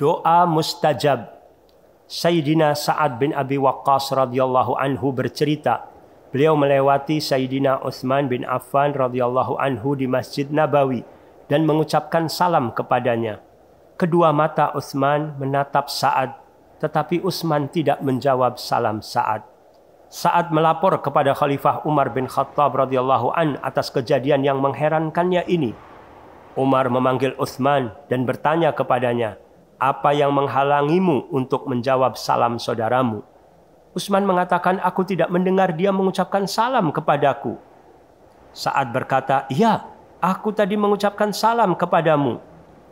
Doa mustajab. Sayyidina Sa'ad bin Abi Waqqas radhiyallahu anhu bercerita, beliau melewati Sayyidina Utsman bin Affan radhiyallahu anhu di Masjid Nabawi dan mengucapkan salam kepadanya. Kedua mata Utsman menatap Sa'ad, tetapi Utsman tidak menjawab salam Sa'ad. Sa'ad melapor kepada Khalifah Umar bin Khattab radhiyallahu an atas kejadian yang mengherankannya ini. Umar memanggil Utsman dan bertanya kepadanya, apa yang menghalangimu untuk menjawab salam saudaramu? Utsman mengatakan, aku tidak mendengar dia mengucapkan salam kepadaku. Sa'ad berkata, iya, aku tadi mengucapkan salam kepadamu.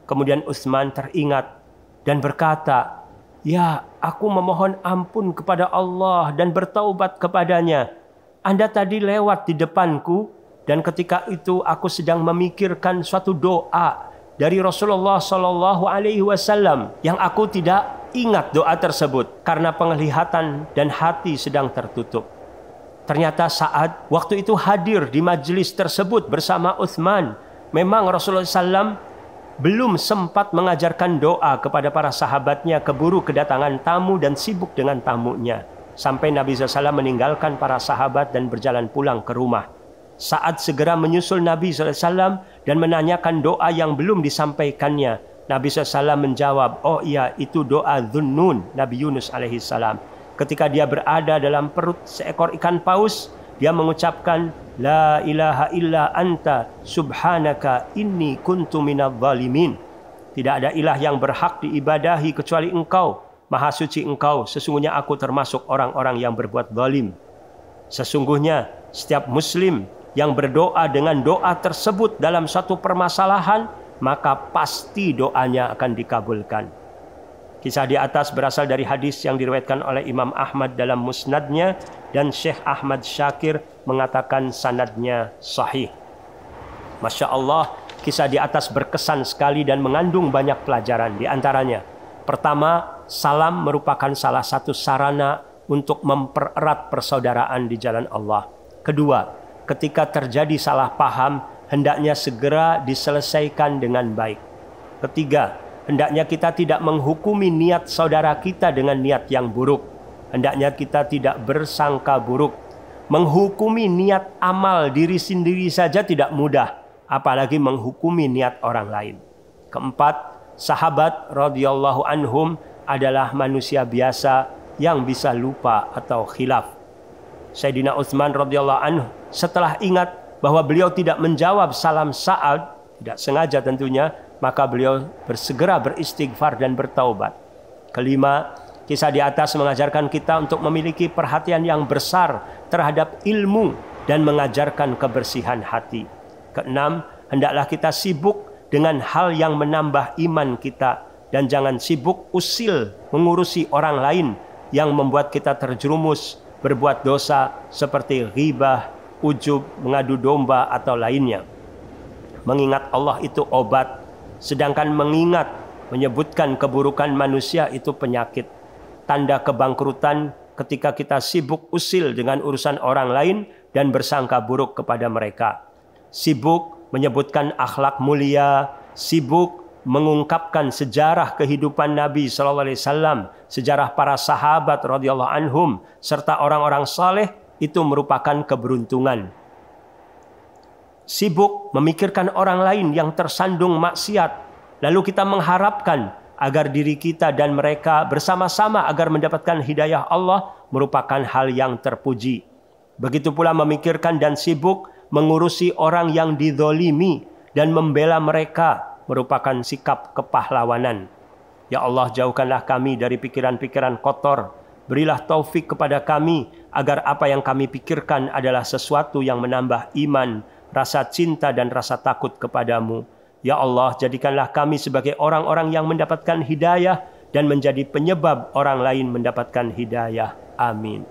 Kemudian Utsman teringat dan berkata, ya, aku memohon ampun kepada Allah dan bertaubat kepadanya. Anda tadi lewat di depanku dan ketika itu aku sedang memikirkan suatu doa dari Rasulullah Shallallahu Alaihi Wasallam yang aku tidak ingat doa tersebut karena penglihatan dan hati sedang tertutup. Ternyata Sa'ad waktu itu hadir di majelis tersebut bersama Utsman. Memang Rasulullah SAW belum sempat mengajarkan doa kepada para sahabatnya, keburu kedatangan tamu dan sibuk dengan tamunya. Sampai Nabi SAW meninggalkan para sahabat dan berjalan pulang ke rumah. Sa'ad segera menyusul Nabi SAW dan menanyakan doa yang belum disampaikannya. Nabi SAW menjawab, oh iya, itu doa Dhunnun, Nabi Yunus alaihissalam. Ketika dia berada dalam perut seekor ikan paus, dia mengucapkan, La ilaha illa anta subhanaka inni kuntu minadh dhalimin. Tidak ada ilah yang berhak diibadahi kecuali engkau. Maha suci engkau, sesungguhnya aku termasuk orang-orang yang berbuat zalim. Sesungguhnya setiap muslim yang berdoa dengan doa tersebut dalam satu permasalahan, maka pasti doanya akan dikabulkan. Kisah di atas berasal dari hadis yang diriwayatkan oleh Imam Ahmad dalam musnadnya dan Syekh Ahmad Syakir mengatakan sanadnya sahih. Masya Allah, kisah di atas berkesan sekali dan mengandung banyak pelajaran. Di antaranya, pertama, salam merupakan salah satu sarana untuk mempererat persaudaraan di jalan Allah. Kedua, ketika terjadi salah paham, hendaknya segera diselesaikan dengan baik. Ketiga, hendaknya kita tidak menghukumi niat saudara kita dengan niat yang buruk. Hendaknya kita tidak bersangka buruk. Menghukumi niat amal diri sendiri saja tidak mudah, apalagi menghukumi niat orang lain. Keempat, sahabat radhiyallahu anhum adalah manusia biasa yang bisa lupa atau khilaf. Sayyidina Utsman radhiyallahu anhu setelah ingat bahwa beliau tidak menjawab salam Sa'ad, tidak sengaja tentunya, maka beliau bersegera beristighfar dan bertaubat. Kelima, kisah di atas mengajarkan kita untuk memiliki perhatian yang besar terhadap ilmu dan mengajarkan kebersihan hati. Keenam, hendaklah kita sibuk dengan hal yang menambah iman kita dan jangan sibuk usil mengurusi orang lain yang membuat kita terjerumus berbuat dosa seperti ghibah, ujub, mengadu domba atau lainnya. Mengingat Allah itu obat, sedangkan mengingat menyebutkan keburukan manusia itu penyakit. Tanda kebangkrutan ketika kita sibuk usil dengan urusan orang lain dan bersangka buruk kepada mereka. Sibuk menyebutkan akhlak mulia, sibuk mengungkapkan sejarah kehidupan Nabi SAW, sejarah para sahabat radhiyallahu anhum, serta orang-orang saleh, itu merupakan keberuntungan. Sibuk memikirkan orang lain yang tersandung maksiat, lalu kita mengharapkan agar diri kita dan mereka bersama-sama agar mendapatkan hidayah Allah, merupakan hal yang terpuji. Begitu pula memikirkan dan sibuk mengurusi orang yang dizolimi dan membela mereka, merupakan sikap kepahlawanan. Ya Allah, jauhkanlah kami dari pikiran-pikiran kotor. Berilah taufik kepada kami agar apa yang kami pikirkan adalah sesuatu yang menambah iman, rasa cinta dan rasa takut kepadamu. Ya Allah, jadikanlah kami sebagai orang-orang yang mendapatkan hidayah dan menjadi penyebab orang lain mendapatkan hidayah. Amin.